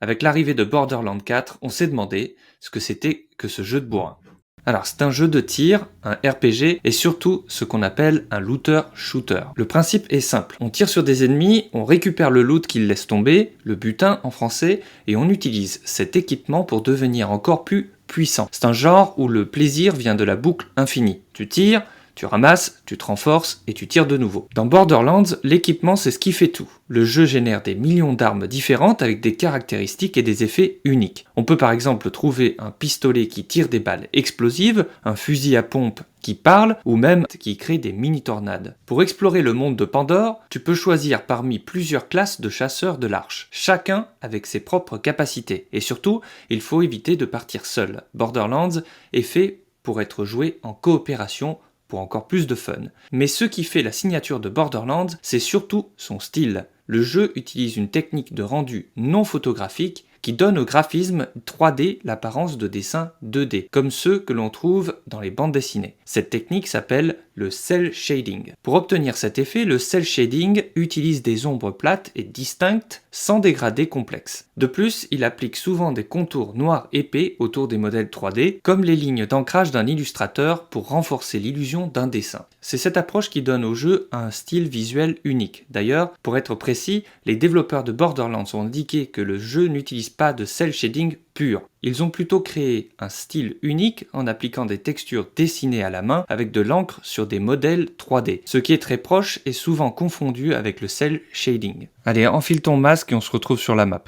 Avec l'arrivée de Borderlands 4, on s'est demandé ce que c'était que ce jeu de bourrin. Alors c'est un jeu de tir, un RPG et surtout ce qu'on appelle un looter-shooter. Le principe est simple, on tire sur des ennemis, on récupère le loot qu'ils laissent tomber, le butin en français, et on utilise cet équipement pour devenir encore plus puissant. C'est un genre où le plaisir vient de la boucle infinie. Tu tires, tu ramasses, tu te renforces et tu tires de nouveau. Dans Borderlands, l'équipement c'est ce qui fait tout. Le jeu génère des millions d'armes différentes avec des caractéristiques et des effets uniques. On peut par exemple trouver un pistolet qui tire des balles explosives, un fusil à pompe qui parle ou même qui crée des mini-tornades. Pour explorer le monde de Pandore, tu peux choisir parmi plusieurs classes de chasseurs de l'arche, chacun avec ses propres capacités. Et surtout, il faut éviter de partir seul. Borderlands est fait pour être joué en coopération pour encore plus de fun. Mais ce qui fait la signature de Borderlands, c'est surtout son style. Le jeu utilise une technique de rendu non photographique qui donne au graphisme 3D l'apparence de dessins 2D, comme ceux que l'on trouve dans les bandes dessinées. Cette technique s'appelle le cel shading. Pour obtenir cet effet, le cel shading utilise des ombres plates et distinctes sans dégradés complexes. De plus, il applique souvent des contours noirs épais autour des modèles 3D, comme les lignes d'ancrage d'un illustrateur pour renforcer l'illusion d'un dessin. C'est cette approche qui donne au jeu un style visuel unique. D'ailleurs, pour être précis, les développeurs de Borderlands ont indiqué que le jeu n'utilise pas de cel shading pur. Ils ont plutôt créé un style unique en appliquant des textures dessinées à la main avec de l'encre sur des modèles 3D. Ce qui est très proche est souvent confondu avec le cel shading. Allez, enfile ton masque et on se retrouve sur la map.